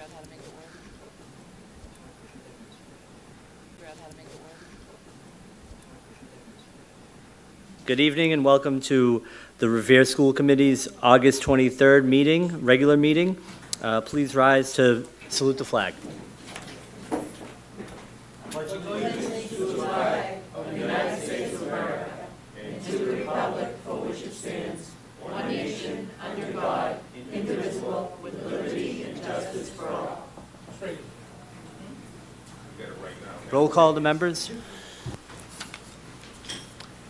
out how to make it work. Figure out how to make it work. Good evening and welcome to the Revere School Committee's August 23rd meeting, regular meeting. Please rise to salute the flag. Pledge allegiance to the flag of the United States of America and to the republic for which it stands, one nation, under God, indivisible, with liberty and justice for all. Roll call the members.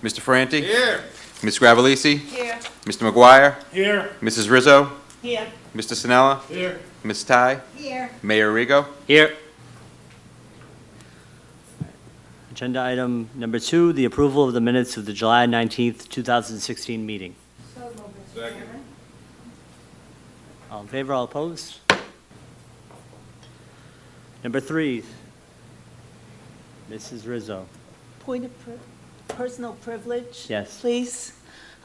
Mr. Franti? Here. Ms. Gravelisi? Here. Mr. McGuire? Here. Mrs. Rizzo? Here. Mr. Sinella? Here. Ms. Ty? Here. Mayor Rigo? Here. Agenda item number 2, the approval of the minutes of the July 19th, 2016 meeting. Second. All in favor, all opposed? Number 3, Mrs. Rizzo. Point of personal privilege. Yes. Please.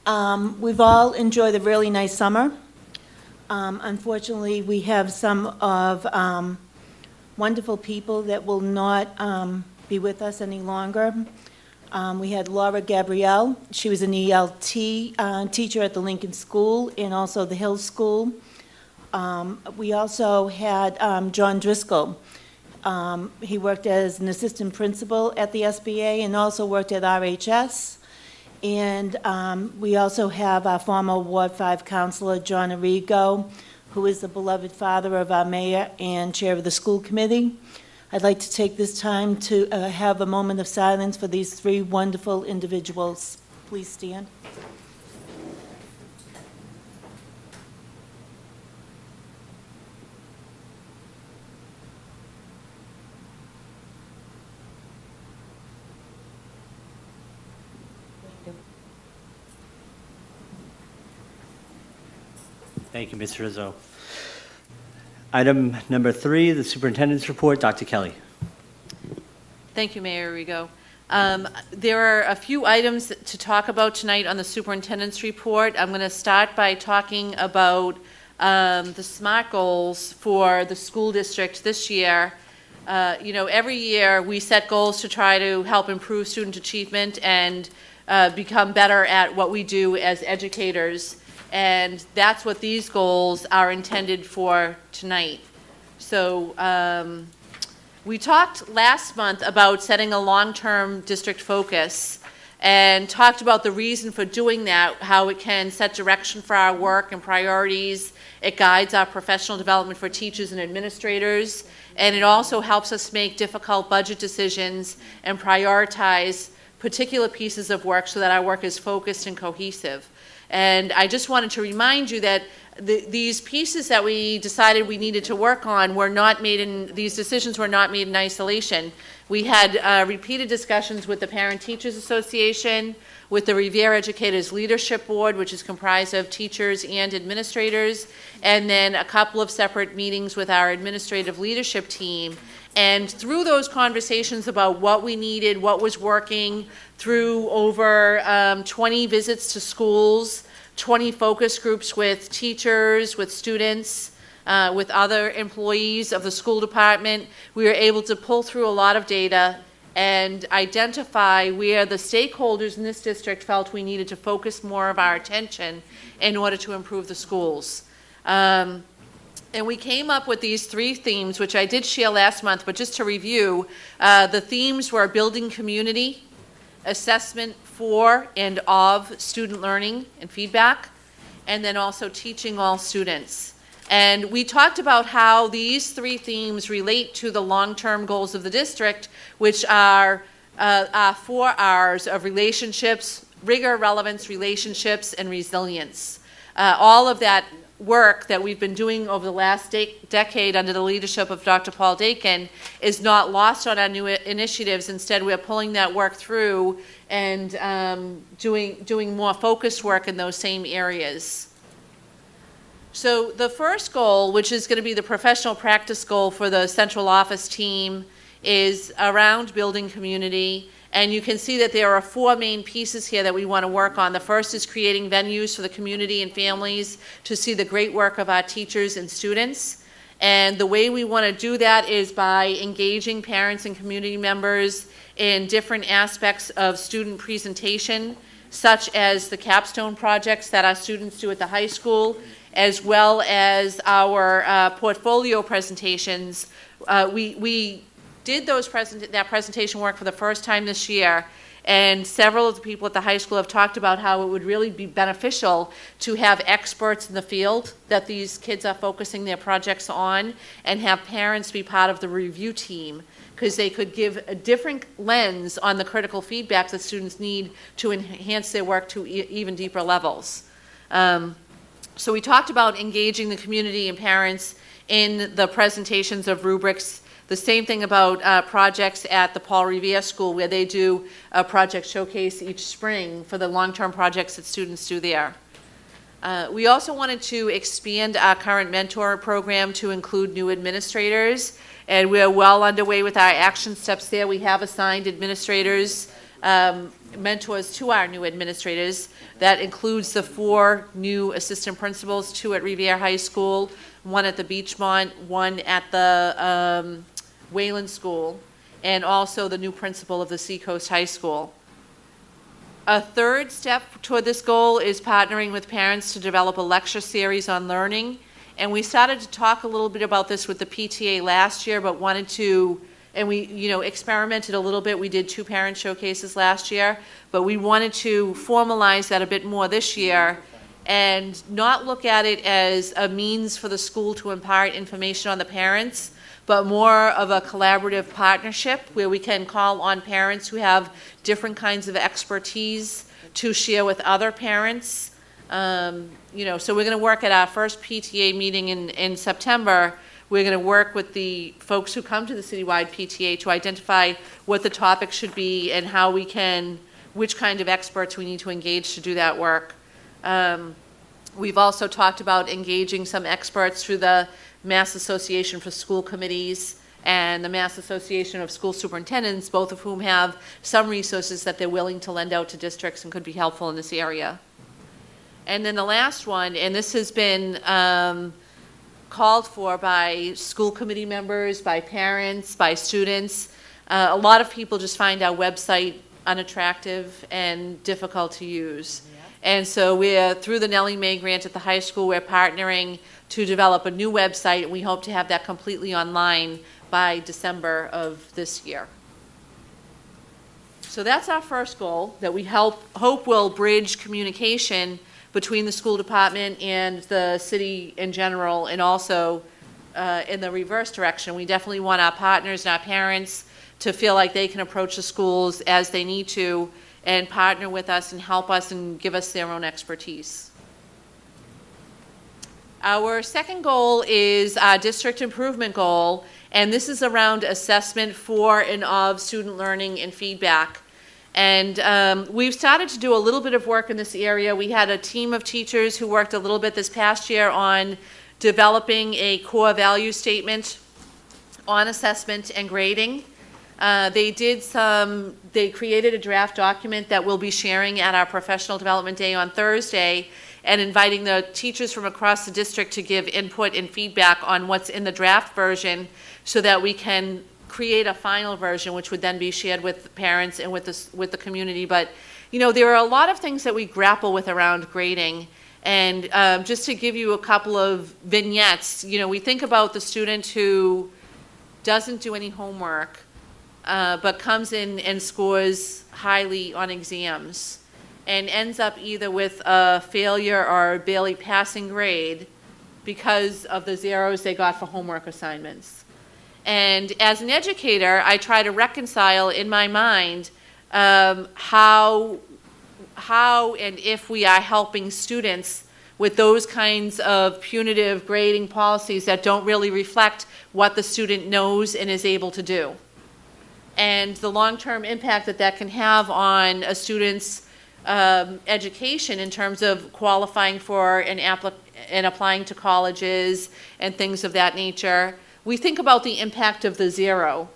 We've all enjoyed a really nice summer. Unfortunately, we have some of wonderful people that will not be with us any longer. We had Laura Gabrielle. She was an ELT teacher at the Lincoln School and also the Hill School. We also had John Driscoll. He worked as an assistant principal at the SBA and also worked at RHS. And we also have our former Ward 5 Councilor, John Arrigo, who is the beloved father of our mayor and chair of the school committee. I'd like to take this time to have a moment of silence for these 3 wonderful individuals. Please stand. Thank you, Ms. Rizzo. Item number 3, the superintendent's report. Dr. Kelly. Thank you, Mayor Rigo. There are a few items to talk about tonight on the superintendent's report. I'm going to start by talking about the SMART goals for the school district this year. Every year we set goals to try to help improve student achievement and become better at what we do as educators. And that's what these goals are intended for tonight. So we talked last month about setting a long-term district focus and talked about the reason for doing that, how it can set direction for our work and priorities. It guides our professional development for teachers and administrators, and it also helps us make difficult budget decisions and prioritize particular pieces of work so that our work is focused and cohesive. And I just wanted to remind you that these pieces that we decided we needed to work on were not made in, these decisions were not made in isolation. We had repeated discussions with the Parent Teachers Association, with the Revere Educators Leadership Board, which is comprised of teachers and administrators, and then a couple of separate meetings with our administrative leadership team. And through those conversations about what we needed, what was working, through over 20 visits to schools, 20 focus groups with teachers, with students, with other employees of the school department, we were able to pull through a lot of data and identify where the stakeholders in this district felt we needed to focus more of our attention in order to improve the schools. And we came up with these 3 themes, which I did share last month, but just to review, the themes were building community, assessment for and of student learning and feedback, and then also teaching all students. And we talked about how these 3 themes relate to the long-term goals of the district, which are 4 R's of relationships, rigor, relevance, relationships, and resilience. All of that work that we've been doing over the last decade under the leadership of Dr. Paul Dakin is not lost on our new initiatives. Instead, we're pulling that work through and doing more focused work in those same areas. So the first goal, which is going to be the professional practice goal for the central office team, is around building community. And you can see that there are 4 main pieces here that we want to work on. The first is creating venues for the community and families to see the great work of our teachers and students. And the way we want to do that is by engaging parents and community members in different aspects of student presentation, such as the capstone projects that our students do at the high school, as well as our portfolio presentations. We did that presentation work for the first time this year, and several of the people at the high school have talked about how it would really be beneficial to have experts in the field that these kids are focusing their projects on, and have parents be part of the review team, because they could give a different lens on the critical feedback that students need to enhance their work to even deeper levels. So we talked about engaging the community and parents in the presentations of rubrics. The same thing about projects at the Paul Revere School, where they do a project showcase each spring for the long-term projects that students do there. We also wanted to expand our current mentor program to include new administrators, and we're well underway with our action steps there. We have assigned administrators, mentors to our new administrators. That includes the 4 new assistant principals, 2 at Revere High School, 1 at the Beachmont, 1 at the Wayland School, and also the new principal of the Seacoast High School. A third step toward this goal is partnering with parents to develop a lecture series on learning. And we started to talk a little bit about this with the PTA last year, but wanted to, and we experimented a little bit. We did 2 parent showcases last year, but we wanted to formalize that a bit more this year and not look at it as a means for the school to impart information on the parents, but more of a collaborative partnership where we can call on parents who have different kinds of expertise to share with other parents. So we're going to work at our first PTA meeting in September. We're going to work with the folks who come to the citywide PTA to identify what the topic should be and how we can, which kind of experts we need to engage to do that work. We've also talked about engaging some experts through the Mass Association for School Committees and the Mass Association of School Superintendents, both of whom have some resources that they're willing to lend out to districts and could be helpful in this area. And then the last one, and this has been called for by school committee members, by parents, by students. A lot of people just find our website unattractive and difficult to use. And so we're, through the Nellie Mae grant at the high school, we're partnering to develop a new website, and we hope to have that completely online by December of this year. So that's our first goal, that we hope will bridge communication between the school department and the city in general, and also in the reverse direction. We definitely want our partners and our parents to feel like they can approach the schools as they need to and partner with us and help us and give us their own expertise. Our second goal is our district improvement goal, and this is around assessment for and of student learning and feedback. And we've started to do a little bit of work in this area. We had a team of teachers who worked a little bit this past year on developing a core value statement on assessment and grading. They created a draft document that we'll be sharing at our professional development day on Thursday, and inviting the teachers from across the district to give input and feedback on what's in the draft version, so that we can create a final version, which would then be shared with parents and with the community. But there are a lot of things that we grapple with around grading, and just to give you a couple of vignettes, we think about the student who doesn't do any homework, but comes in and scores highly on exams and ends up either with a failure or barely passing grade because of the zeros they got for homework assignments. And as an educator, I try to reconcile in my mind how and if we are helping students with those kinds of punitive grading policies that don't really reflect what the student knows and is able to do, and the long-term impact that can have on a student's education in terms of qualifying for and applying to colleges and things of that nature. We think about the impact of the zero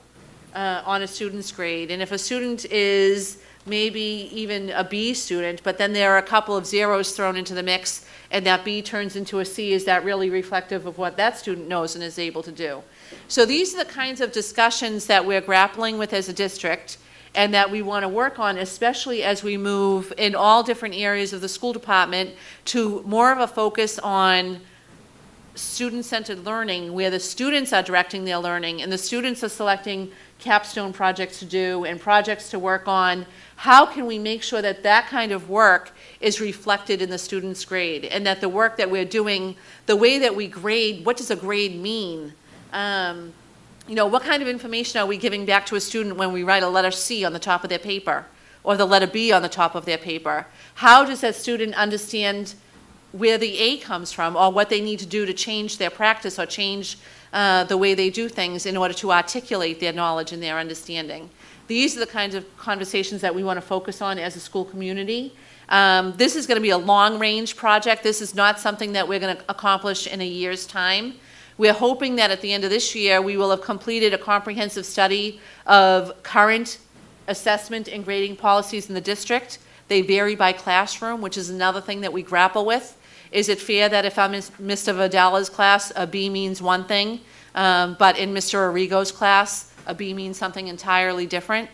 on a student's grade, and if a student is maybe even a B student, but then there are a couple of zeros thrown into the mix, and that B turns into a C. Is that really reflective of what that student knows and is able to do? So these are the kinds of discussions that we're grappling with as a district, and that we want to work on, especially as we move in all different areas of the school department to more of a focus on student-centered learning, where the students are directing their learning and the students are selecting capstone projects to do and projects to work on. How can we make sure that that kind of work is reflected in the student's grade, and that the work that we're doing, the way that we grade, what does a grade mean? You know, what kind of information are we giving back to a student when we write a letter C on the top of their paper or the letter B on the top of their paper? How does that student understand where the A comes from, or what they need to do to change their practice or change the way they do things in order to articulate their knowledge and their understanding? These are the kinds of conversations that we want to focus on as a school community. This is going to be a long-range project. This is not something that we're going to accomplish in a year's time. We're hoping that at the end of this year, we will have completed a comprehensive study of current assessment and grading policies in the district. They vary by classroom, which is another thing that we grapple with. Is it fair that if I'm in Mr. Vidala's class, a B means one thing, but in Mr. Arrigo's class, a B means something entirely different?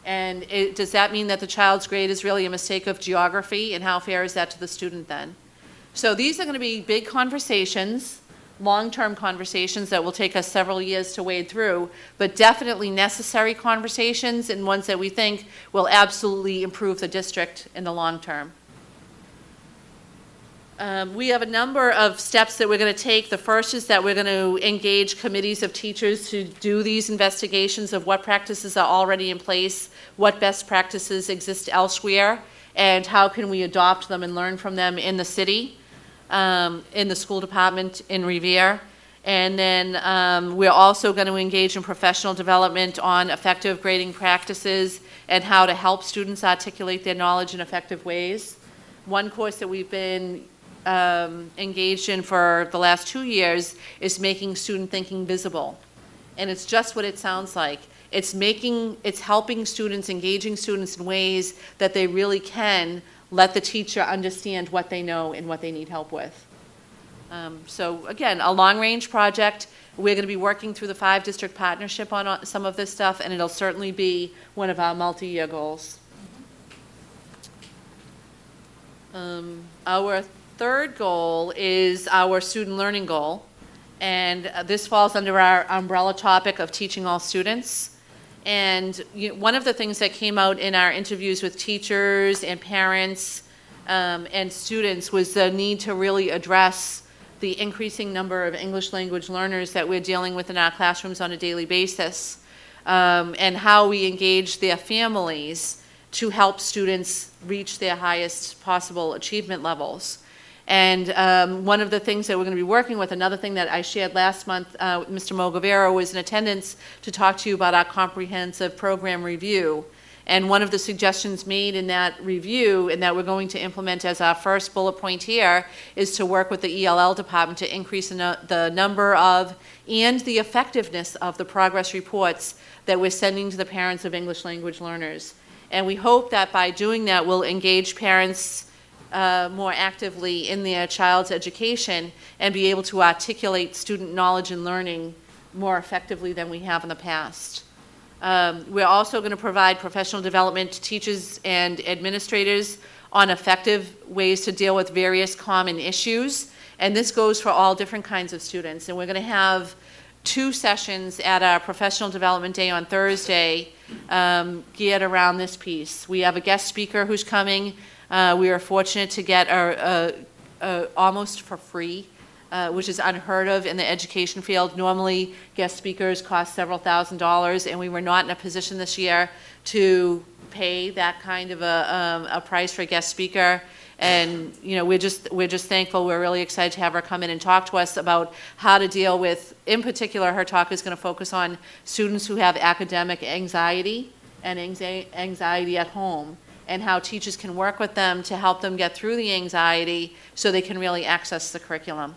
And does that mean that the child's grade is really a mistake of geography, and how fair is that to the student then? So these are going to be big conversations, long-term conversations that will take us several years to wade through, but definitely necessary conversations, and ones that we think will absolutely improve the district in the long term. We have a number of steps that we're going to take. The first is that we're going to engage committees of teachers to do these investigations of what practices are already in place, what best practices exist elsewhere, and how can we adopt them and learn from them in the city, in the school department in Revere. And then we're also going to engage in professional development on effective grading practices and how to help students articulate their knowledge in effective ways. One course that we've been engaged in for the last 2 years is making student thinking visible. And it's just what it sounds like. It's helping students, engaging students in ways that they really can let the teacher understand what they know and what they need help with. So again, a long-range project. We're going to be working through the 5-district partnership on some of this stuff, and it'll certainly be one of our multi-year goals. Our third goal is our student learning goal, and this falls under our umbrella topic of teaching all students. And one of the things that came out in our interviews with teachers and parents and students was the need to really address the increasing number of English language learners that we're dealing with in our classrooms on a daily basis, and how we engage their families to help students reach their highest possible achievement levels. And one of the things that we're going to be working with, another thing that I shared last month, Mr. Mogavero was in attendance to talk to you about our comprehensive program review. And one of the suggestions made in that review, and that we're going to implement as our first bullet point here, is to work with the ELL department to increase the number of and the effectiveness of the progress reports that we're sending to the parents of English language learners. And we hope that by doing that, we'll engage parents more actively in their child's education and be able to articulate student knowledge and learning more effectively than we have in the past. We're also going to provide professional development to teachers and administrators on effective ways to deal with various common issues. And this goes for all different kinds of students. And we're going to have 2 sessions at our professional development day on Thursday geared around this piece. We have a guest speaker who's coming. We are fortunate to get almost for free, which is unheard of in the education field. Normally, guest speakers cost several $1,000s, and we were not in a position this year to pay that kind of a price for a guest speaker. And we're just thankful. We're really excited to have her come in and talk to us about how to deal with, in particular, her talk is going to focus on students who have academic anxiety and anxiety at home, and how teachers can work with them to help them get through the anxiety so they can really access the curriculum.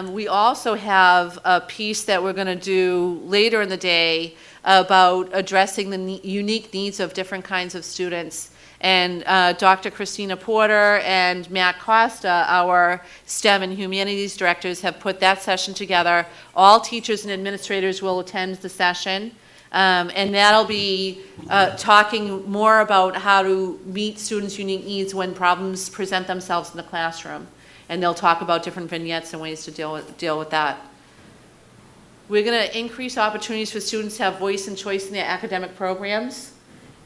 We also have a piece that we're going to do later in the day about addressing the unique needs of different kinds of students. And Dr. Christina Porter and Matt Costa, our STEM and Humanities directors, have put that session together. All teachers and administrators will attend the session. And that'll be talking more about how to meet students' unique needs when problems present themselves in the classroom. And they'll talk about different vignettes and ways to deal with that. We're going to increase opportunities for students to have voice and choice in their academic programs.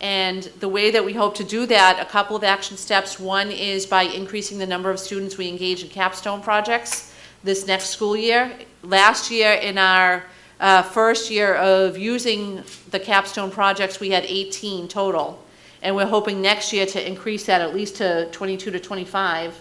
And the way that we hope to do that, a couple of action steps. One is by increasing the number of students we engage in capstone projects this next school year. Last year, in our first year of using the capstone projects, we had 18 total. And we're hoping next year to increase that at least to 22 to 25.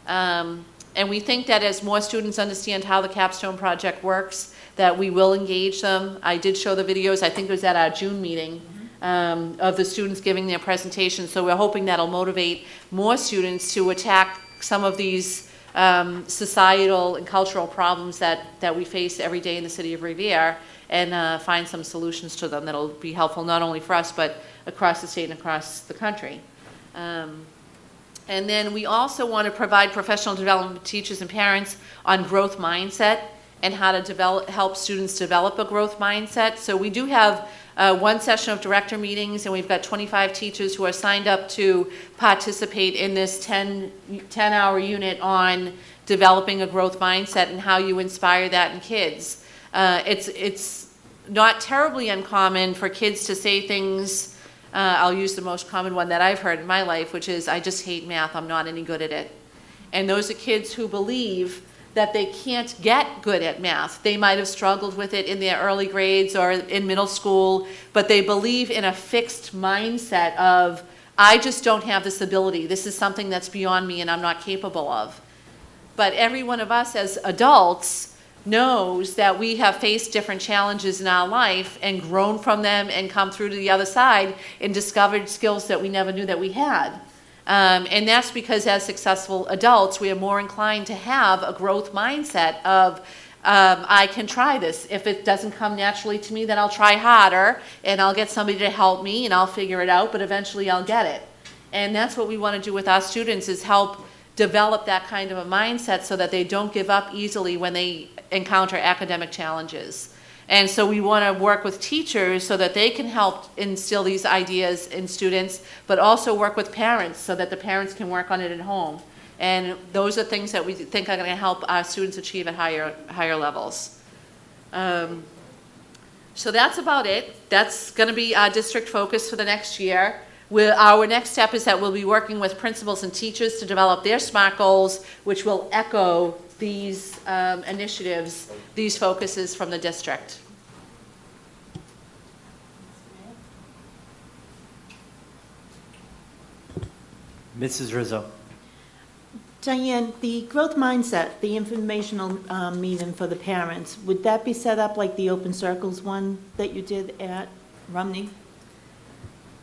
And we think that as more students understand how the capstone project works, that we will engage them. I did show the videos, I think it was at our June meeting, of the students giving their presentation. So we're hoping that'll motivate more students to attack some of these societal and cultural problems that we face every day in the city of Revere, and find some solutions to them that'll be helpful not only for us, but across the state and across the country. And then we also want to provide professional development to teachers and parents on growth mindset and how to help students develop a growth mindset. So we do have one session of director meetings, and we've got 25 teachers who are signed up to participate in this 10-hour unit on developing a growth mindset and how you inspire that in kids. It's not terribly uncommon for kids to say things. I'll use the most common one that I've heard in my life, which is, I just hate math, I'm not any good at it. And those are kids who believe that they can't get good at math. They might have struggled with it in their early grades or in middle school, but they believe in a fixed mindset of, I just don't have this ability. This is something that's beyond me and I'm not capable of. But every one of us as adults knows that we have faced different challenges in our life and grown from them and come through to the other side and discovered skills that we never knew that we had. And that's because as successful adults, we are more inclined to have a growth mindset of, I can try this. If it doesn't come naturally to me, then I'll try harder and I'll get somebody to help me and I'll figure it out, but eventually I'll get it. And that's what we want to do with our students, is help develop that kind of a mindset so that they don't give up easily when they encounter academic challenges. And so we want to work with teachers so that they can help instill these ideas in students, but also work with parents so that the parents can work on it at home. And those are things that we think are going to help our students achieve at higher levels. So that's about it. That's going to be our district focus for the next year. Our next step is that we'll be working with principals and teachers to develop their SMART goals, which will echo these initiatives, these focuses from the district. Mrs. Rizzo. Diane, the growth mindset, the informational meeting for the parents, would that be set up like the Open Circles one that you did at Rumney?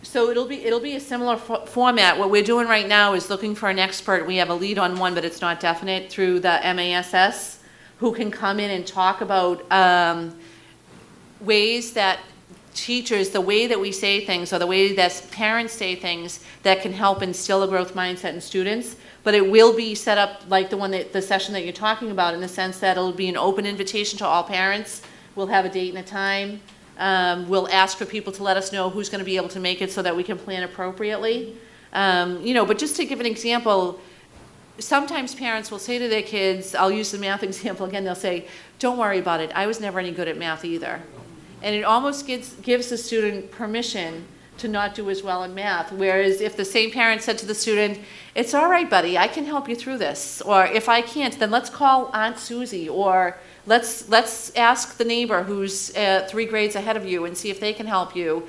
So it'll be a similar format. What we're doing right now is looking for an expert. We have a lead on one, but it's not definite, through the MASS, who can come in and talk about ways that teachers, the way that we say things, or the way that parents say things, that can help instill a growth mindset in students. But it will be set up like the session that you're talking about, in the sense that it'll be an open invitation to all parents. We'll have a date and a time. We'll ask for people to let us know who's going to be able to make it so that we can plan appropriately. But just to give an example, sometimes parents will say to their kids, I'll use the math example again, they'll say, don't worry about it, I was never any good at math either. And it almost gives the student permission to not do as well in math. Whereas if the same parent said to the student, it's all right, buddy, I can help you through this. Or if I can't, then let's call Aunt Susie, or let's ask the neighbor who's 3 grades ahead of you and see if they can help you.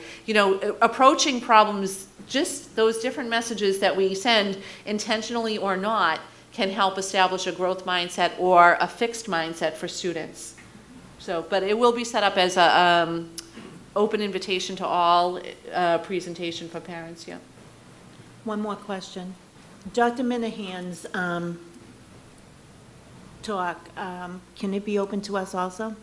Approaching problems, just those different messages that we send, intentionally or not, can help establish a growth mindset or a fixed mindset for students. But it will be set up as a open invitation to all, presentation for parents, yeah. One more question. Dr. Minahan's talk, can it be open to us also?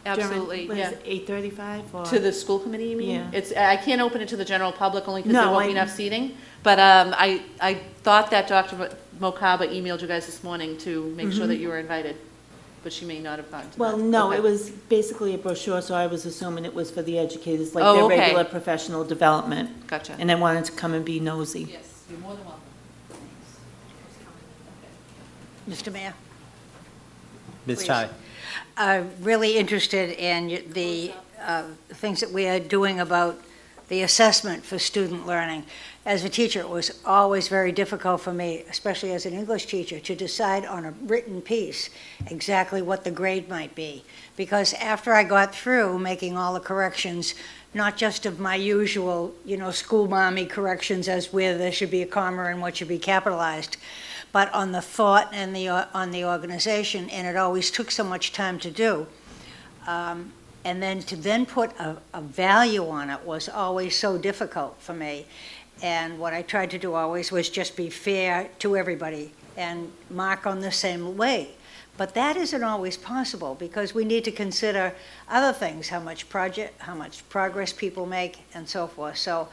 Absolutely, What yeah. is it, 8:35 or? To the school committee, you mean? Yeah. I can't open it to the general public only because No, there won't be I- enough seating. But I thought that Dr. Mokaba emailed you guys this morning to make sure that you were invited, but she may not have gotten to that. Well, no, Okay. it was basically a brochure, so I was assuming it was for the educators, like Oh, their okay. regular professional development. Gotcha. And I wanted to come and be nosy. Yes, you're more than welcome. Mr. Mayor? Ms. Please. Ty? I'm really interested in the things that we are doing about the assessment for student learning. As a teacher, it was always very difficult for me, especially as an English teacher, to decide on a written piece exactly what the grade might be. Because after I got through making all the corrections, not just of my usual, school mommy corrections as where there should be a comma and what should be capitalized, but on the thought and on the organization, and it always took so much time to do. And then to put a value on it was always so difficult for me. And what I tried to do always was just be fair to everybody and mark on the same way. But that isn't always possible because we need to consider other things, how much progress people make and so forth. So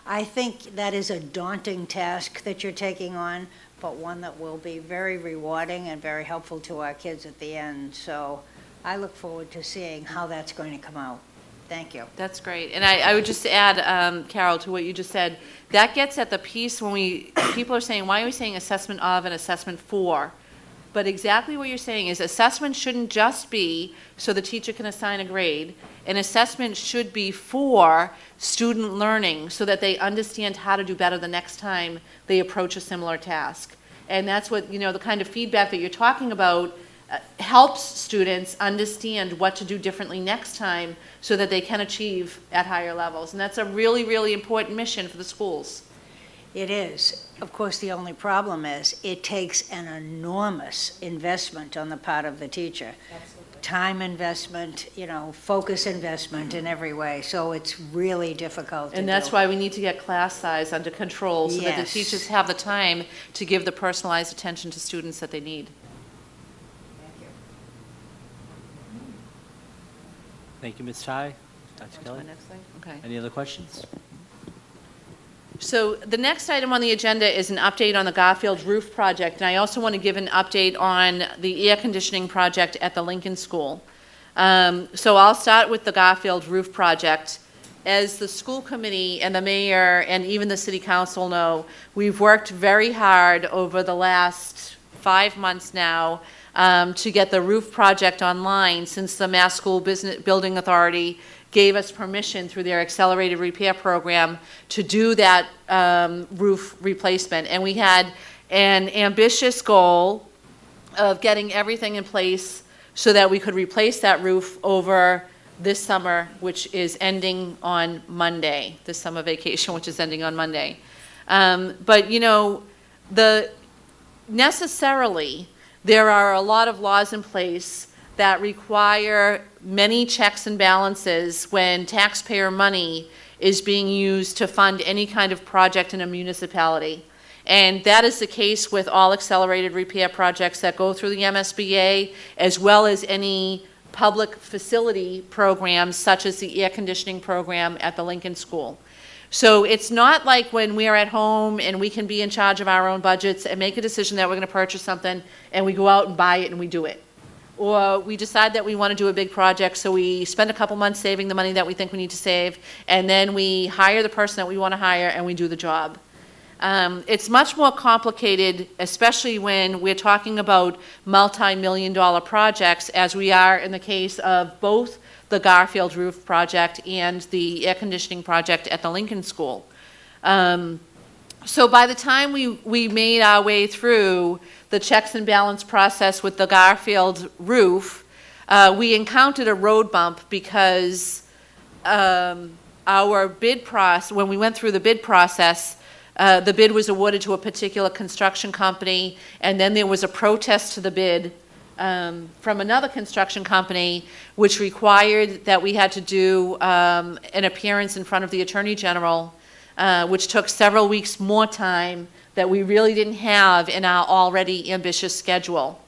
I think that is a daunting task that you're taking on, but one that will be very rewarding and very helpful to our kids at the end. So I look forward to seeing how that's going to come out. Thank you. That's great. And I would just add, Carol, to what you just said, that gets at the piece when people are saying, why are we saying assessment of and assessment for? But exactly what you're saying is assessment shouldn't just be so the teacher can assign a grade. An assessment should be for student learning so that they understand how to do better the next time they approach a similar task. And that's what, the kind of feedback that you're talking about helps students understand what to do differently next time so that they can achieve at higher levels. And that's a really, really important mission for the schools. It is. Of course, the only problem is it takes an enormous investment on the part of the teacher. Absolutely. Time investment, focus investment in every way. So it's really difficult to do. And that's why we need to get class size under control so that the Yes. teachers have the time to give the personalized attention to students that they need. Thank you, Ms. Ty. Dr. On to Kelly? my next thing? Okay. Any other questions? So the next item on the agenda is an update on the Garfield roof project, and I also want to give an update on the air conditioning project at the Lincoln School. So I'll start with the Garfield roof project. As the school committee and the mayor and even the city council know, we've worked very hard over the last 5 months now to get the roof project online since the Mass School Building Authority gave us permission through their accelerated repair program to do that roof replacement. And we had an ambitious goal of getting everything in place so that we could replace that roof over this summer, which is ending on Monday, this summer vacation, which is ending on Monday. But necessarily, there are a lot of laws in place that require many checks and balances when taxpayer money is being used to fund any kind of project in a municipality. And that is the case with all accelerated repair projects that go through the MSBA, as well as any public facility programs such as the air conditioning program at the Lincoln School. So it's not like when we're at home and we can be in charge of our own budgets and make a decision that we're going to purchase something and we go out and buy it and we do it. Or we decide that we want to do a big project, so we spend a couple months saving the money that we think we need to save, and then we hire the person that we want to hire and we do the job. It's much more complicated, especially when we're talking about multi-million-dollar projects, as we are in the case of both the Garfield roof project and the air conditioning project at the Lincoln School. So by the time we made our way through the checks and balance process with the Garfield roof, we encountered a road bump because our bid process, when we went through the bid process, the bid was awarded to a particular construction company, and then there was a protest to the bid from another construction company, which required that we had to do an appearance in front of the Attorney General, which took several weeks more time that we really didn't have in our already ambitious schedule.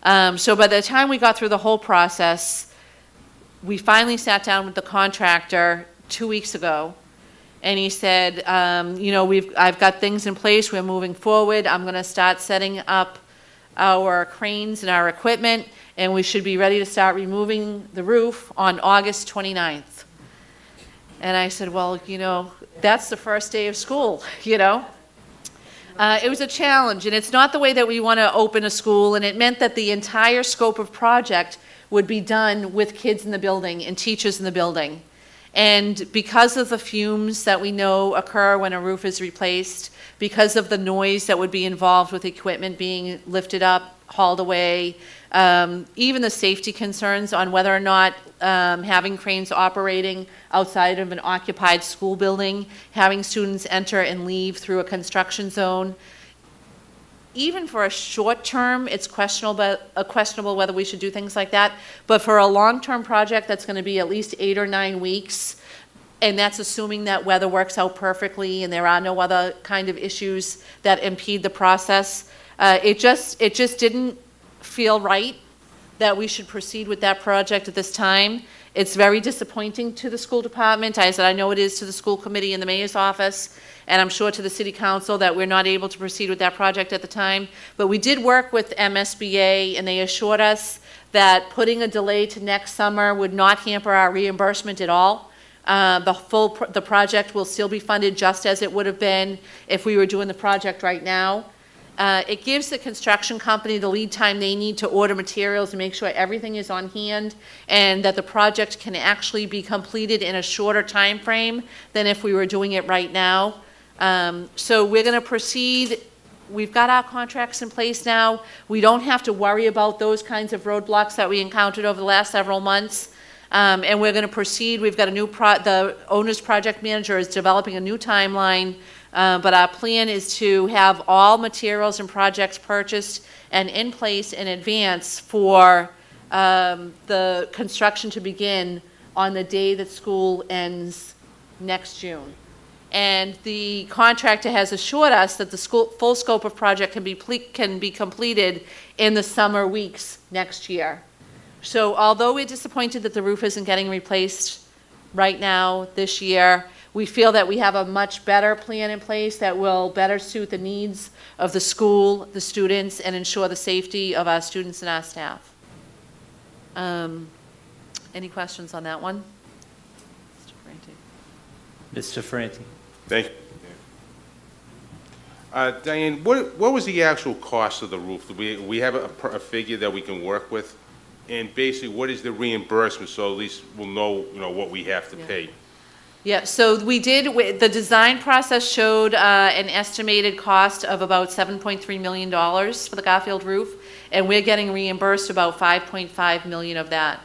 So by the time we got through the whole process, we finally sat down with the contractor 2 weeks ago, and he said, I've got things in place, we're moving forward, I'm gonna start setting up our cranes and our equipment, and we should be ready to start removing the roof on August 29th. And I said, well, that's the first day of school, It was a challenge, and it's not the way that we want to open a school, and it meant that the entire scope of project would be done with kids in the building and teachers in the building. And because of the fumes that we know occur when a roof is replaced, because of the noise that would be involved with equipment being lifted up, hauled away, even the safety concerns on whether or not having cranes operating outside of an occupied school building, having students enter and leave through a construction zone. Even for a short term, it's questionable whether we should do things like that. But for a long-term project that's going to be at least 8 or 9 weeks, and that's assuming that weather works out perfectly and there are no other kind of issues that impede the process, it just didn't feel right that we should proceed with that project at this time. It's very disappointing to the school department. I said I know it is to the school committee and the mayor's office, and I'm sure to the city council that we're not able to proceed with that project at the time. But we did work with MSBA, and they assured us that putting a delay to next summer would not hamper our reimbursement at all. The project will still be funded just as it would have been if we were doing the project right now. It gives the construction company the lead time they need to order materials and make sure everything is on hand and that the project can actually be completed in a shorter time frame than if we were doing it right now. So we're going to proceed. We've got our contracts in place now. We don't have to worry about those kinds of roadblocks that we encountered over the last several months. And we're going to proceed. We've got the owner's project manager is developing a new timeline. But our plan is to have all materials and projects purchased and in place in advance for the construction to begin on the day that school ends next June. And the contractor has assured us that the full scope of project can be completed in the summer weeks next year. So although we're disappointed that the roof isn't getting replaced right now this year, we feel that we have a much better plan in place that will better suit the needs of the school, the students, and ensure the safety of our students and our staff. Any questions on that one? Mr. Franti. Thank you. Diane, what was the actual cost of the roof? Do we have a figure that we can work with? And basically, what is the reimbursement, so at least we'll know, what we have to pay? Yeah, so the design process showed an estimated cost of about $7.3 million for the Garfield roof, and we're getting reimbursed about $5.5 million of that.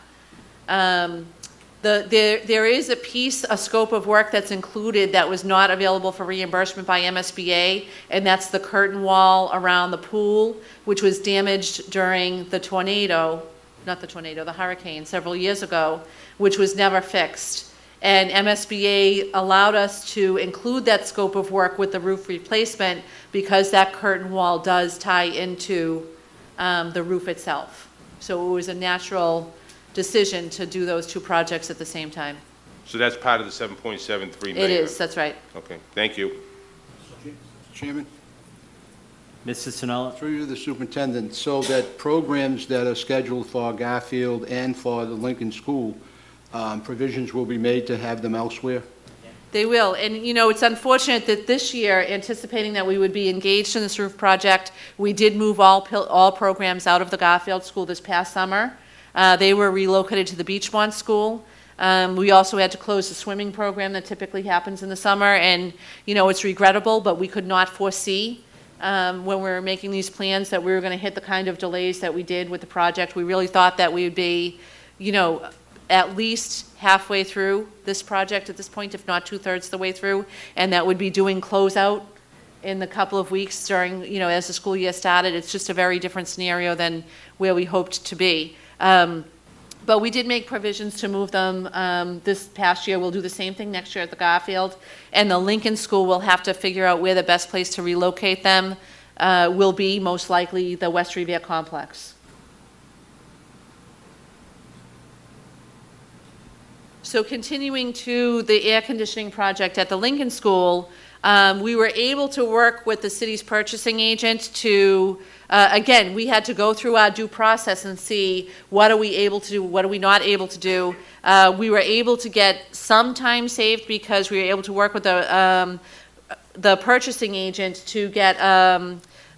There is a scope of work that's included that was not available for reimbursement by MSBA, and that's the curtain wall around the pool, which was damaged during the hurricane several years ago, which was never fixed. And MSBA allowed us to include that scope of work with the roof replacement because that curtain wall does tie into the roof itself. So it was a natural decision to do those two projects at the same time. So that's part of the $7.73 million? It is, that's right. Okay, thank you. Chairman, Mr. Sinala. through you to the superintendent, so that programs that are scheduled for Garfield and for the Lincoln School, provisions will be made to have them elsewhere? They will, and it's unfortunate that this year, anticipating that we would be engaged in this roof project, we did move all programs out of the Garfield School this past summer. They were relocated to the Beachmont School. We also had to close the swimming program that typically happens in the summer, and it's regrettable, but we could not foresee when we were making these plans that we were going to hit the kind of delays that we did with the project. We really thought that we would be, at least halfway through this project at this point, if not 2/3 the way through, and that would be doing closeout in the couple of weeks during, as the school year started. It's just a very different scenario than where we hoped to be. But we did make provisions to move them this past year. We'll do the same thing next year at the Garfield. And the Lincoln School will have to figure out where the best place to relocate them will be, most likely the West Revere complex. So continuing to the air conditioning project at the Lincoln School, we were able to work with the city's purchasing agent to, again, we had to go through our due process and see what are we able to do, what are we not able to do. We were able to get some time saved because we were able to work with the purchasing agent to get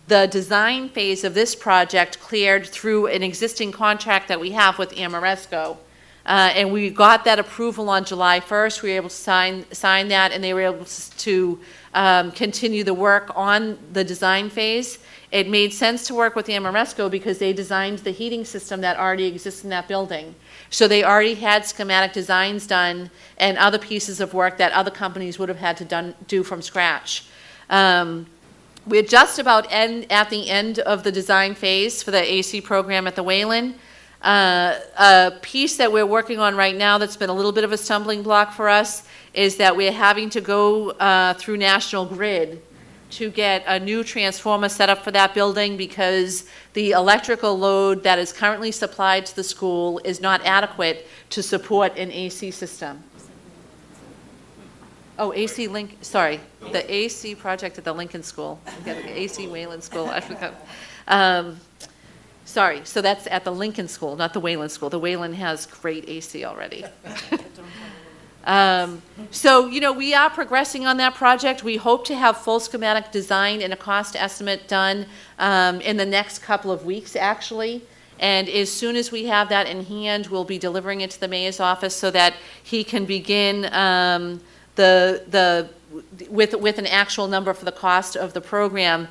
the design phase of this project cleared through an existing contract that we have with Amoresco. And we got that approval on July 1st. We were able to sign that, and they were able to continue the work on the design phase. It made sense to work with Amoresco because they designed the heating system that already exists in that building. So they already had schematic designs done and other pieces of work that other companies would have had to do from scratch. We're just about at the end of the design phase for the AC program at the Wayland. A piece that we're working on right now that's been a little bit of a stumbling block for us is that we're having to go through National Grid to get a new transformer set up for that building because the electrical load that is currently supplied to the school is not adequate to support an AC system. Oh, AC Link, sorry, the AC project at the Lincoln School. We got the AC Wayland School, I forgot. Sorry, so that's at the Lincoln School, not the Wayland School. The Wayland has great AC already. So, you know, we are progressing on that project. We hope to have full schematic design and a cost estimate done in the next couple of weeks, actually. And as soon as we have that in hand, we'll be delivering it to the mayor's office so that he can begin with an actual number for the cost of the program.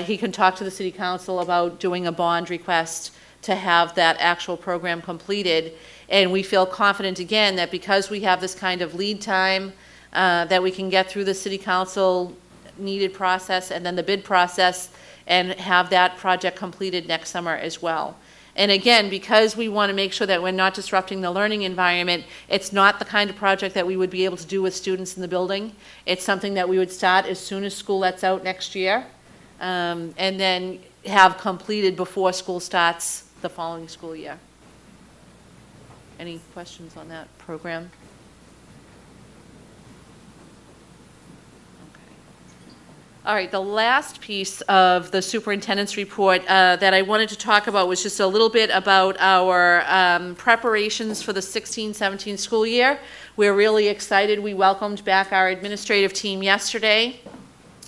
He can talk to the city council about doing a bond request to have that actual program completed. And we feel confident again that because we have this kind of lead time, that we can get through the city council needed process and then the bid process and have that project completed next summer as well. And again, because we want to make sure that we're not disrupting the learning environment, it's not the kind of project that we would be able to do with students in the building. It's something that we would start as soon as school lets out next year, and then have completed before school starts the following school year. Any questions on that program? All right, the last piece of the superintendent's report that I wanted to talk about was just a little bit about our preparations for the 16-17 school year. We're really excited. We welcomed back our administrative team yesterday,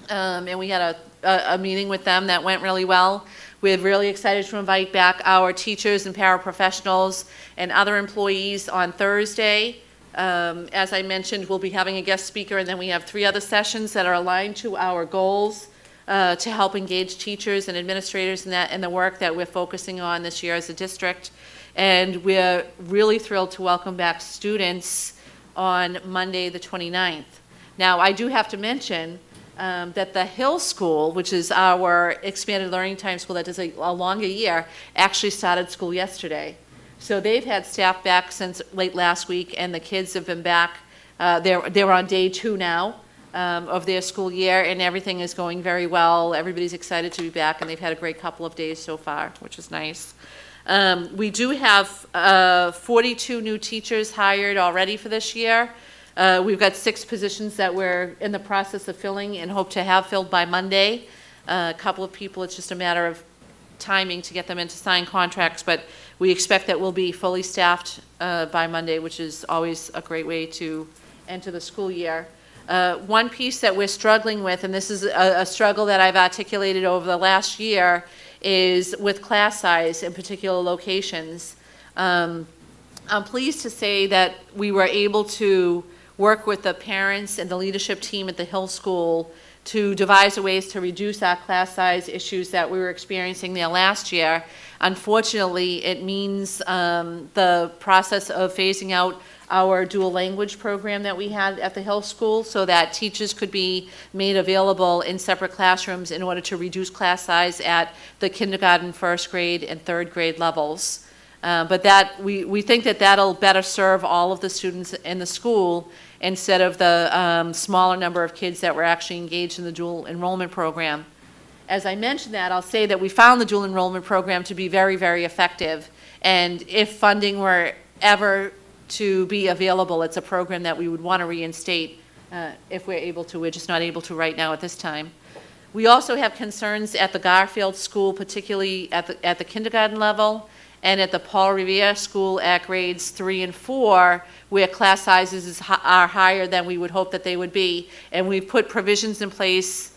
and we had a meeting with them that went really well. We're really excited to invite back our teachers and paraprofessionals and other employees on Thursday. As I mentioned, we'll be having a guest speaker, and then we have 3 other sessions that are aligned to our goals to help engage teachers and administrators in the work that we're focusing on this year as a district. And we're really thrilled to welcome back students on Monday the 29th. Now, I do have to mention that the Hill School, which is our expanded learning time school that does a longer year, actually started school yesterday. So they've had staff back since late last week, and the kids have been back. They're on day 2 now of their school year, and everything is going very well. Everybody's excited to be back, and they've had a great couple of days so far, which is nice. We do have 42 new teachers hired already for this year. We've got 6 positions that we're in the process of filling and hope to have filled by Monday. A couple of people, it's just a matter of timing to get them in to sign contracts, but we expect that we'll be fully staffed by Monday, which is always a great way to enter the school year. One piece that we're struggling with, and this is a struggle that I've articulated over the last year, is with class size in particular locations. I'm pleased to say that we were able to work with the parents and the leadership team at the Hill School to devise ways to reduce our class size issues that we were experiencing there last year. Unfortunately, it means the process of phasing out our dual language program that we had at the Hill School so that teachers could be made available in separate classrooms in order to reduce class size at the kindergarten, 1st grade, and 3rd grade levels. But that we think that that'll better serve all of the students in the school instead of the smaller number of kids that were actually engaged in the dual enrollment program. As I mentioned that, I'll say that we found the dual enrollment program to be very, very effective. And if funding were ever to be available. It's a program that we would want to reinstate if we're able to. We're just not able to right now at this time. We also have concerns at the Garfield school, particularly at the kindergarten level, and at the Paul Revere school at grades 3 and 4, where class sizes are higher than we would hope that they would be. And we've put provisions in place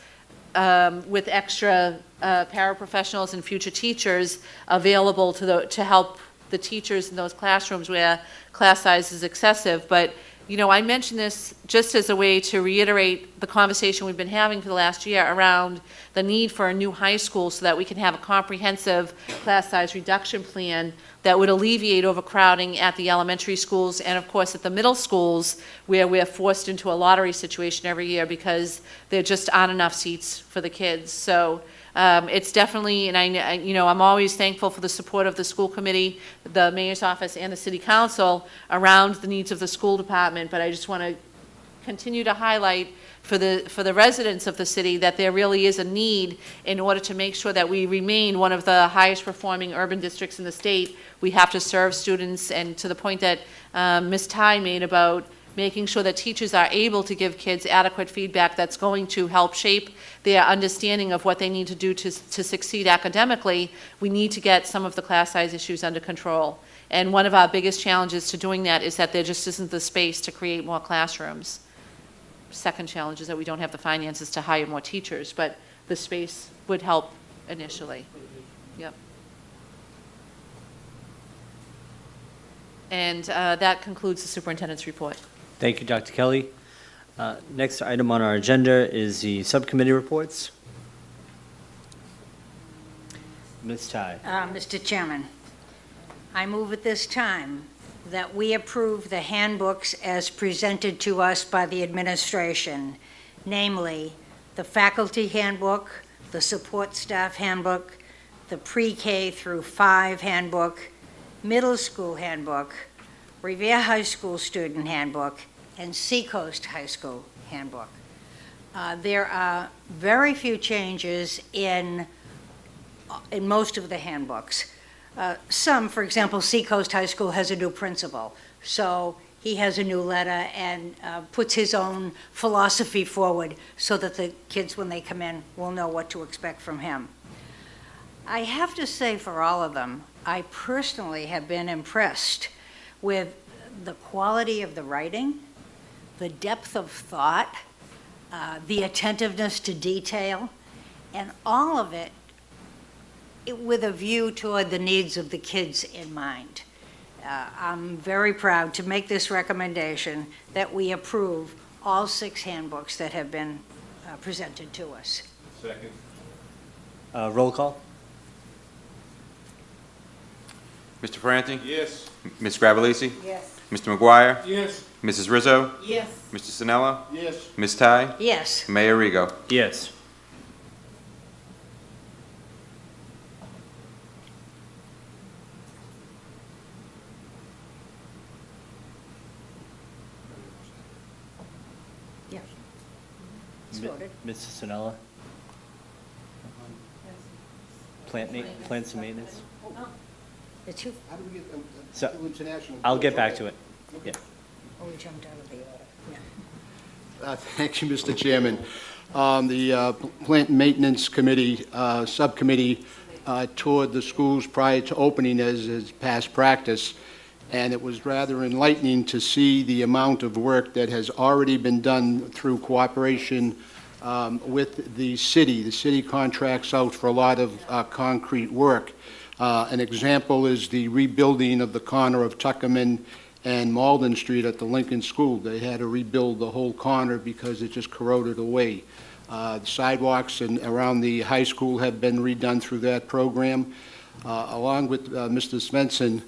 with extra paraprofessionals and future teachers available to help the teachers in those classrooms where class size is excessive. But you know, I mention this just as a way to reiterate the conversation we've been having for the last year around the need for a new high school so that we can have a comprehensive class size reduction plan that would alleviate overcrowding at the elementary schools and, of course, at the middle schools where we're forced into a lottery situation every year because there just aren't enough seats for the kids. So it's definitely, and I'm always thankful for the support of the school committee, the mayor's office, and the city council around the needs of the school department. But I just want to continue to highlight for the residents of the city that there really is a need in order to make sure that we remain one of the highest performing urban districts in the state. We have to serve students, and to the point that Ms. Ty made about making sure that teachers are able to give kids adequate feedback that's going to help shape their understanding of what they need to do to succeed academically, we need to get some of the class size issues under control. And one of our biggest challenges to doing that is that there just isn't the space to create more classrooms. Second challenge is that we don't have the finances to hire more teachers, but the space would help initially. Yep. And that concludes the superintendent's report. Thank you, Dr. Kelly. Next item on our agenda is the subcommittee reports. Ms. Ty. Mr. Chairman, I move at this time that we approve the handbooks as presented to us by the administration, namely the faculty handbook, the support staff handbook, the pre-K through 5 handbook, middle school handbook, Revere High School student handbook, and Seacoast High School handbook. There are very few changes in most of the handbooks. Some, for example, Seacoast High School has a new principal, so he has a new letter and puts his own philosophy forward so that the kids, when they come in, will know what to expect from him. I have to say, for all of them, I personally have been impressed with the quality of the writing, the depth of thought, the attentiveness to detail, and all of it with a view toward the needs of the kids in mind. I'm very proud to make this recommendation that we approve all 6 handbooks that have been presented to us. Second. Roll call. Mr. Ferranti? Yes. Ms. Gravellisi? Yes. Mr. McGuire? Yes. Mrs. Rizzo? Yes. Mr. Sinella? Yes. Ms. Ty? Yes. Mayor Rigo? Yes. Yes. It's voted. Mrs. Sinella? Plants and maintenance? The two, How do we get So, to international? I'll get back to it. Yeah. oh, we jumped out of the order. Yeah. Thank you, Mr. Chairman. The Plant Maintenance Committee, Subcommittee, toured the schools prior to opening as is past practice, and it was rather enlightening to see the amount of work that has already been done through cooperation with the city. The city contracts out for a lot of concrete work. An example is the rebuilding of the corner of Tuckerman and Malden Street at the Lincoln School. They had to rebuild the whole corner because it just corroded away. The sidewalks around the high school have been redone through that program. Along with Mr. Svensson,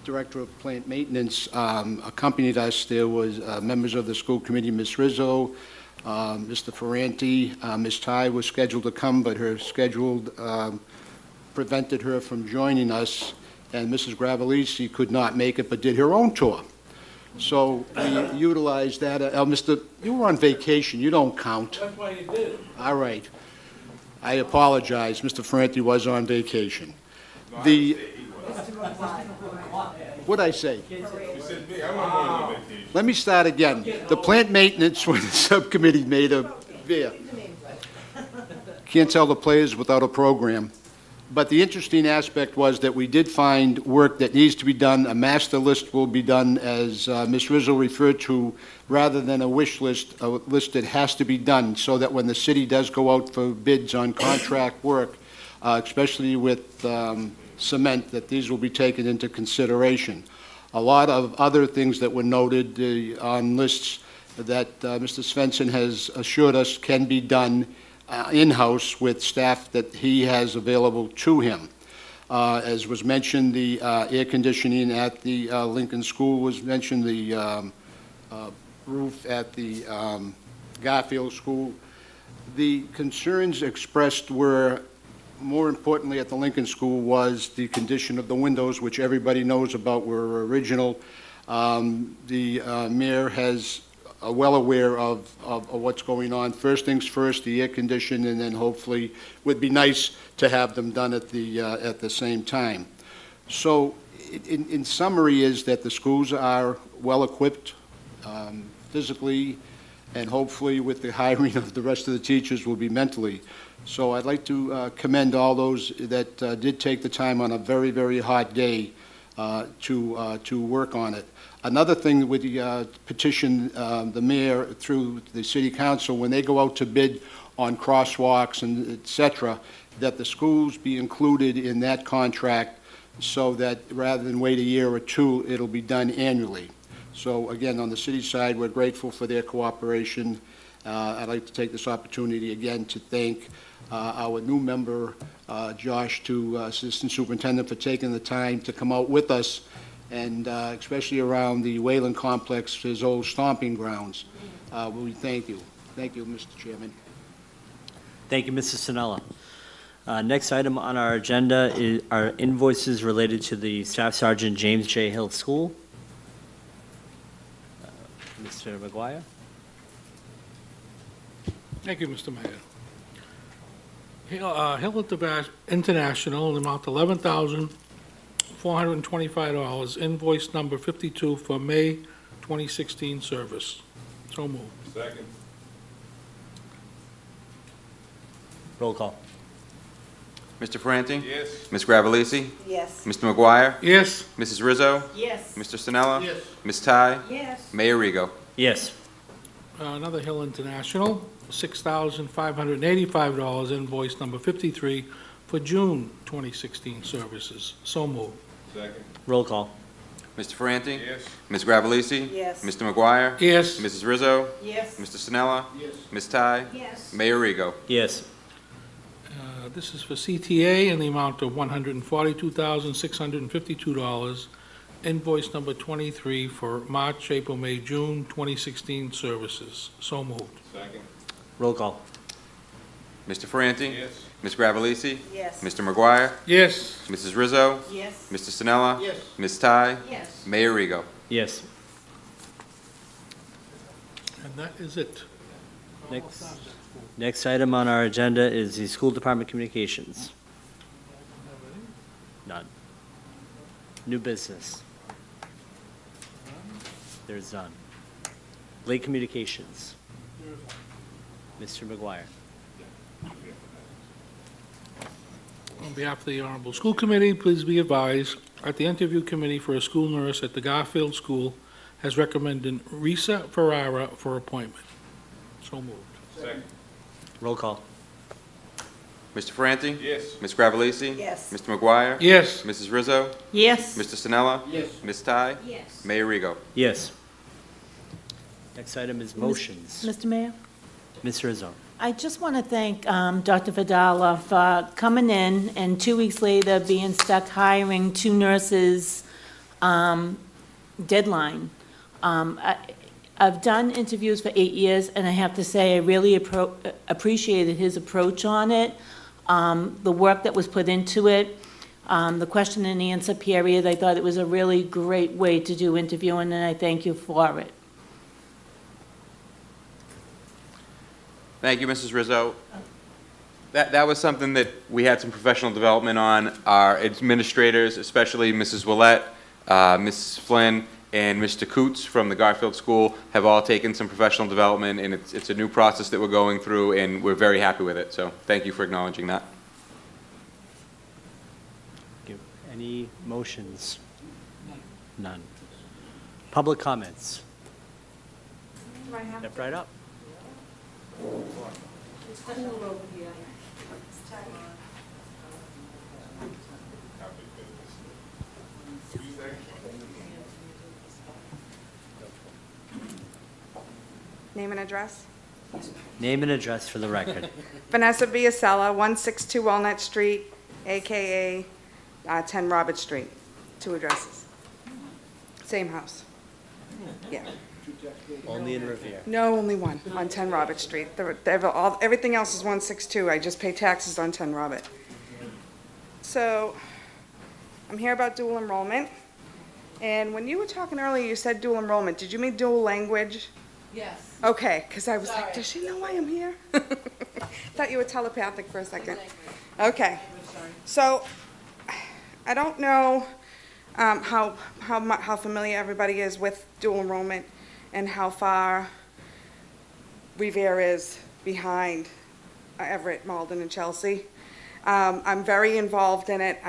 Director of Plant Maintenance, accompanied us. There was members of the school committee, Ms. Rizzo, Mr. Ferranti, Ms. Ty was scheduled to come, but her schedule prevented her from joining us, and Mrs. Gravellisi could not make it, but did her own tour. So we utilized that. Mr., you were on vacation. You don't count. That's why you did it. All right. I apologize. Mr. Ferranti was on vacation. No, I The didn't say he was. What'd I say? Let me start again. The plant maintenance when the subcommittee made a Revere. Can't tell the players without a program. But the interesting aspect was that we did find work that needs to be done. A master list will be done, as Ms. Rizzo referred to, rather than a wish list, a list that has to be done, so that when the city does go out for bids on contract work, especially with cement, that these will be taken into consideration. A lot of other things that were noted on lists that Mr. Svensson has assured us can be done in-house with staff that he has available to him. As was mentioned, the air conditioning at the Lincoln School was mentioned, the roof at the Garfield School. The concerns expressed were, more importantly at the Lincoln School, was the condition of the windows, which everybody knows about, were original. The mayor has well aware of what's going on. First things first, the air condition, and then hopefully would be nice to have them done at the same time. So in summary is that the schools are well equipped physically, and hopefully with the hiring of the rest of the teachers will be mentally. So I'd like to commend all those that did take the time on a very, very hot day to work on it. Another thing with the petition, the mayor through the city council, when they go out to bid on crosswalks and et cetera, that the schools be included in that contract so that rather than wait a year or two, it'll be done annually. So again, on the city side, we're grateful for their cooperation. I'd like to take this opportunity again to thank our new member, Josh, to Assistant Superintendent, for taking the time to come out with us, and especially around the Wayland Complex, his old stomping grounds. We thank you. Thank you, Mr. Chairman. Thank you, Mrs. Sinella. Next item on our agenda are invoices related to the Staff Sergeant James J. Hill School. Mr. McGuire. Thank you, Mr. Mayor. Hill International, in the amount of $11,425, invoice number 52 for May 2016 service. So moved. Second. Roll call. Mr. Franti? Yes. Ms. Gravellisi? Yes. Mr. McGuire? Yes. Mrs. Rizzo? Yes. Mr. Sinella? Yes. Ms. Ty? Yes. Mayor Rigo? Yes. Another Hill International, $6,585, invoice number 53 for June 2016 services. So moved. Second. Roll call. Mr. Franti? Yes. Ms. Gravellisi? Yes. Mr. McGuire? Yes. Mrs. Rizzo? Yes. Mr. Sinella? Yes. Ms. Ty? Yes. Mayor Rigo? Yes. This is for CTA in the amount of $142,652, invoice number 23 for March, April, May, June 2016 services. So moved. Second. Roll call. Mr. Franti? Yes. Ms. Gravellisi? Yes. Mr. McGuire? Yes. Mrs. Rizzo? Yes. Mr. Sinella? Yes. Ms. Ty? Yes. Mayor Rigo? Yes. And that is it. Next item on our agenda is the School Department Communications. None. New business. There's none. Late communications. Mr. McGuire. On behalf of the Honorable School Committee, please be advised that the interview committee for a school nurse at the Garfield School has recommended Risa Ferrara for appointment. So moved. Second. Roll call. Mr. Franti? Yes. Ms. Gravellisi? Yes. Mr. McGuire? Yes. Mrs. Rizzo? Yes. Mr. Sinella? Yes. Ms. Ty? Yes. Mayor Rigo? Yes. Next item is motions. Mr. Mayor? Ms. Rizzo. I just want to thank Dr. Vidala for coming in and 2 weeks later being stuck hiring two nurses deadline. I've done interviews for 8 years, and I have to say I really appreciated his approach on it, the work that was put into it, the question and answer period. I thought it was a really great way to do interviewing, and I thank you for it. Thank you, Mrs. Rizzo. That was something that we had some professional development on. Our administrators, especially Mrs. Willett, Mrs. Flynn, and Mr. Coots from the Garfield School have all taken some professional development, and it's a new process that we're going through, and we're very happy with it. So thank you for acknowledging that. Any motions? None. Public comments? Step right up. Name and address? Name and address for the record. Vanessa Biasella, 162 Walnut Street, AKA 10 Robert Street. 2 addresses. Same house. Yeah. Only in Revere. No, only one, on 10 Robert Street. Everything else is 162. I just pay taxes on 10 Robert. So, I'm here about dual enrollment. And when you were talking earlier, you said dual enrollment. Did you mean dual language? Yes. Okay, because I was like, Sorry. does she know why I'm here? Thought you were telepathic for a second. Okay. So, I don't know how familiar everybody is with dual enrollment and how far Revere is behind Everett, Malden, and Chelsea. I'm very involved in it.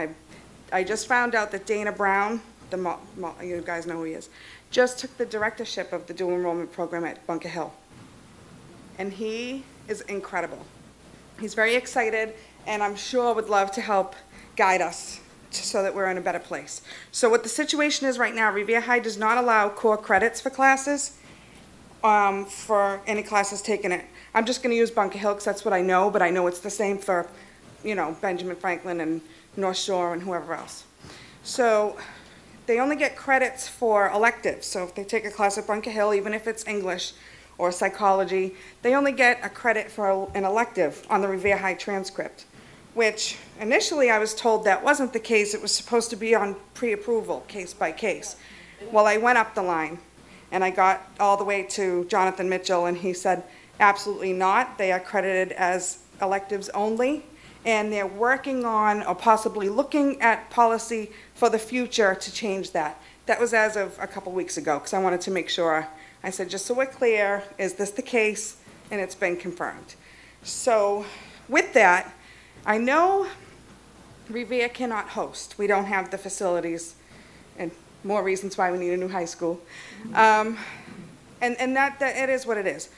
I just found out that Dana Brown, you guys know who he is, just took the directorship of the dual enrollment program at Bunker Hill. And he is incredible. He's very excited, and I'm sure would love to help guide us so that we're in a better place. So what the situation is right now, Revere High does not allow core credits for classes, for any classes taken it. I'm just gonna use Bunker Hill because that's what I know, but I know it's the same for, Benjamin Franklin and North Shore and whoever else. So they only get credits for electives. So if they take a class at Bunker Hill, even if it's English or psychology, they only get a credit for an elective on the Revere High transcript, which initially I was told that wasn't the case. It was supposed to be on pre-approval, case by case. Well, I went up the line, and I got all the way to Jonathan Mitchell, and he said, absolutely not. They are credited as electives only, and they're working on or possibly looking at policy for the future to change that. That was as of a couple weeks ago, because I wanted to make sure. I said, just so we're clear, is this the case? And it's been confirmed. So with that, I know Revere cannot host. We don't have the facilities, and more reasons why we need a new high school. And that it is what it is.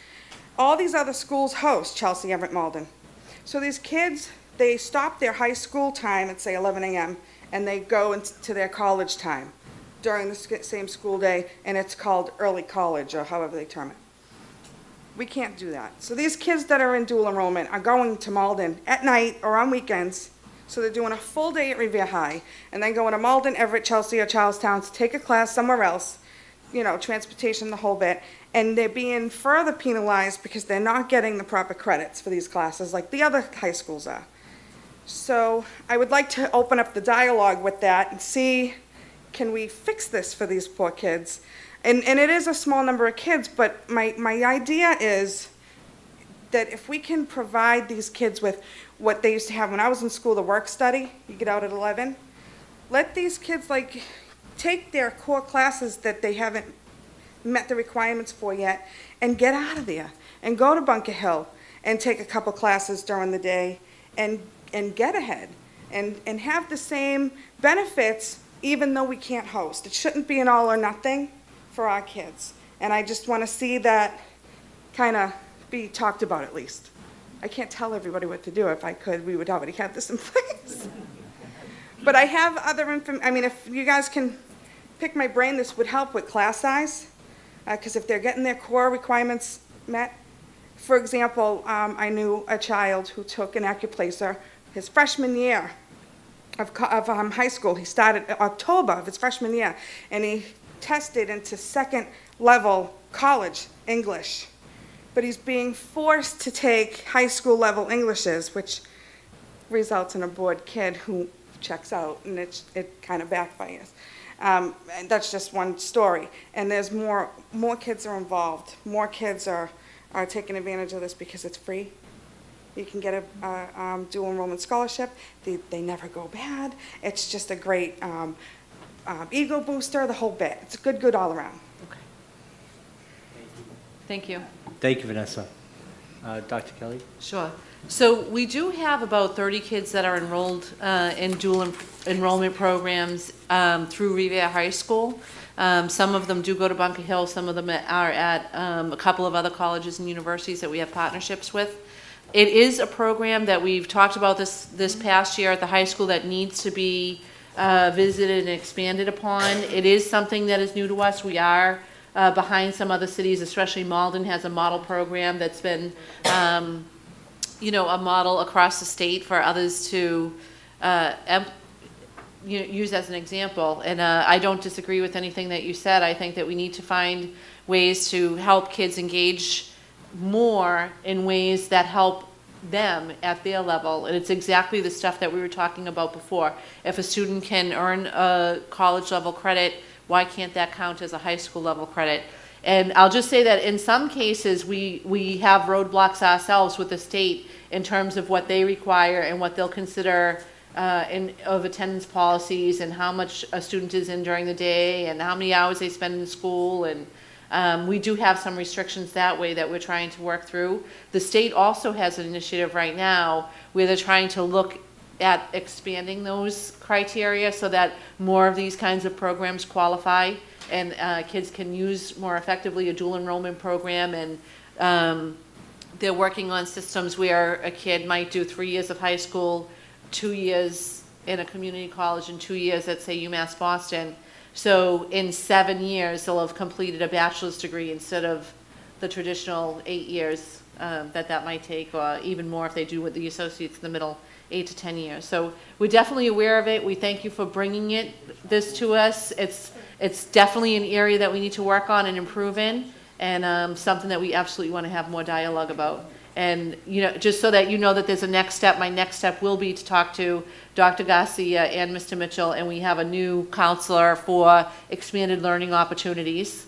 All these other schools host Chelsea, Everett, Malden. So these kids, they stop their high school time at, say, 11 a.m., and they go into their college time during the same school day, and it's called early college, or however they term it. We can't do that. So these kids that are in dual enrollment are going to Malden at night or on weekends, so they're doing a full day at Revere High, and then going to Malden, Everett, Chelsea, or Charlestown to take a class somewhere else, transportation, the whole bit, and they're being further penalized because they're not getting the proper credits for these classes like the other high schools are. So I would like to open up the dialogue with that and see, can we fix this for these poor kids? And it is a small number of kids, but my idea is that if we can provide these kids with what they used to have when I was in school, the work study, you get out at 11, let these kids take their core classes that they haven't met the requirements for yet and get out of there and go to Bunker Hill and take a couple classes during the day and get ahead and have the same benefits even though we can't host. It shouldn't be an all or nothing for our kids. And I just want to see that kind of be talked about at least. I can't tell everybody what to do. If I could, we would already have this in place. But I have other information. If you guys can pick my brain, this would help with class size. Because if they're getting their core requirements met, for example, I knew a child who took an acuplacer his freshman year of high school. He started October of his freshman year, and he tested into second level college English. But he's being forced to take high school level Englishes, which results in a bored kid who checks out, and it kind of backfires. And that's just one story. And there's more kids are involved. More kids are taking advantage of this because it's free. You can get a dual enrollment scholarship. They never go bad. It's just a great ego booster, the whole bit. It's good all around. Okay. Thank you. Thank you, Vanessa. Dr. Kelly? Sure. So we do have about 30 kids that are enrolled in dual enrollment programs through Revere High School. Some of them do go to Bunker Hill. Some of them are at a couple of other colleges and universities that we have partnerships with. It is a program that we've talked about this past year at the high school that needs to be visited and expanded upon. It is something that is new to us. We are behind some other cities, especially Malden has a model program that's been a model across the state for others to use as an example. And I don't disagree with anything that you said. I think that we need to find ways to help kids engage more in ways that help them at their level. And it's exactly the stuff that we were talking about before. If a student can earn a college level credit, why can't that count as a high school level credit? And I'll just say that in some cases, we have roadblocks ourselves with the state in terms of what they require and what they'll consider of attendance policies and how much a student is in during the day and how many hours they spend in school. And we do have some restrictions that way that we're trying to work through. The state also has an initiative right now where they're trying to look at expanding those criteria so that more of these kinds of programs qualify and kids can use more effectively a dual enrollment program. And they're working on systems where a kid might do 3 years of high school, 2 years in a community college, and 2 years at, say, UMass Boston. So in 7 years, they'll have completed a bachelor's degree instead of the traditional 8 years that might take, or even more if they do with the associates in the middle, 8 to 10 years. So we're definitely aware of it. We thank you for bringing this to us. It's definitely an area that we need to work on and improve in, and something that we absolutely want to have more dialogue about. And, just so that you know that there's a next step, my next step will be to talk to Dr. Garcia and Mr. Mitchell, and we have a new counselor for expanded learning opportunities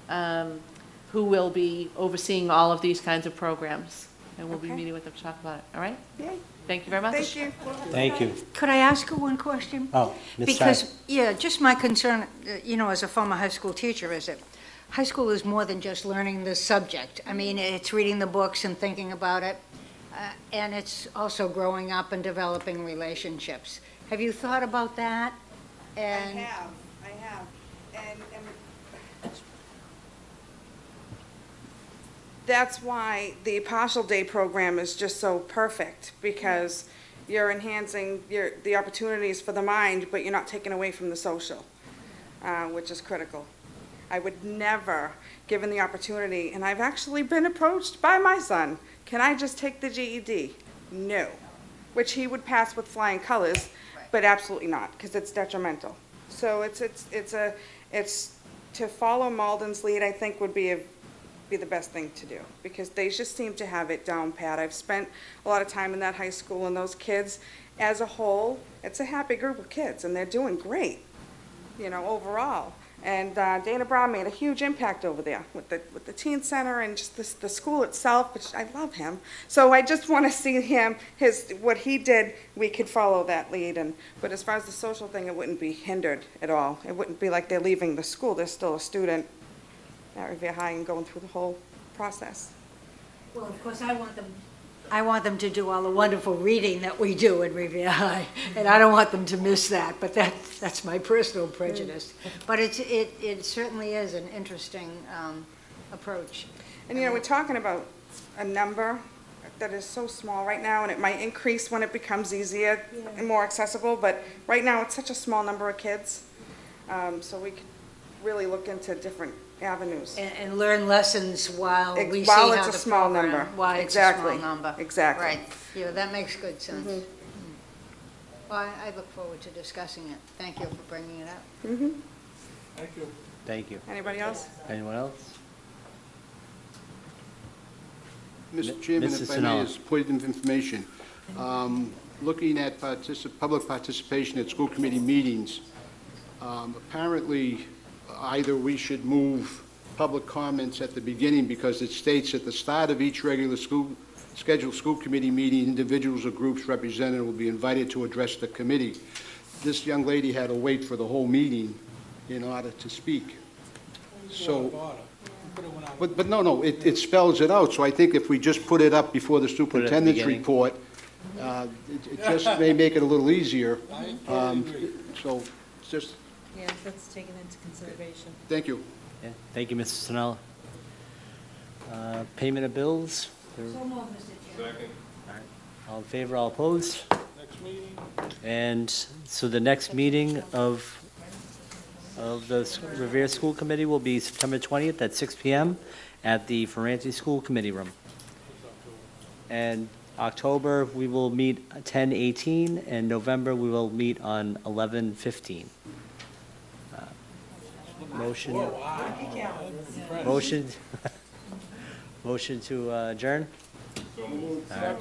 who will be overseeing all of these kinds of programs. And we'll be meeting with them to talk about it. All right? Yay. Thank you very much. Thank you. Thank you. Could I ask her one question? Oh, Ms. Because, just my concern, as a former high school teacher, is that high school is more than just learning the subject. I mean, it's reading the books and thinking about it, and it's also growing up and developing relationships. Have you thought about that? And I have. And that's why the partial day program is just so perfect, because you're enhancing the opportunities for the mind, but you're not taking away from the social, which is critical. I would never, given the opportunity, and I've actually been approached by my son, can I just take the GED? No, which he would pass with flying colors, but absolutely not, because it's detrimental. So it's to follow Malden's lead, I think would be the best thing to do, because they just seem to have it down pat. I've spent a lot of time in that high school, and those kids, as a whole, it's a happy group of kids, and they're doing great, overall. And Dana Brown made a huge impact over there with the teen center and just the school itself, which I love him. So I just want to see what he did, we could follow that lead. But as far as the social thing, it wouldn't be hindered at all. It wouldn't be like they're leaving the school. They're still a student at Revere High and going through the whole process. well, of course, I want them to do all the wonderful reading that we do at Revere High, and I don't want them to miss that, but that's my personal prejudice. But it certainly is an interesting approach. And we're talking about a number that is so small right now, and it might increase when it becomes easier and more accessible, but right now it's such a small number of kids. So we could really look into different avenues. And learn lessons while we see While how it's a the small program- number. Why it's a Exactly. small number. Exactly. Right, that makes good sense. Well, I look forward to discussing it. Thank you for bringing it up. Thank you. Thank you. Anybody else? Anyone else? Mr. Chairman, Mrs. if I may, Sinala. as a point of information, looking at public participation at school committee meetings, apparently either we should move public comments at the beginning, because it states at the start of each regular school scheduled school committee meeting, individuals or groups represented will be invited to address the committee. This young lady had to wait for the whole meeting in order to speak. So, but no, it spells it out, so I think if we just put it up before the superintendent's beginning. report, it just may make it a little easier. So, just, Yeah, that's taken into consideration. thank you. Yeah, thank you, Mr. Sinella. Payment of bills? So moved, Mr. Chairman. All in favor, all opposed? Next meeting? And so the next meeting of the Revere School Committee will be September 20th at 6 PM at the Ferranti School Committee Room. And October, we will meet 10/18, and November, we will meet on 11/15. Motion. Motion. Motion to adjourn? All right.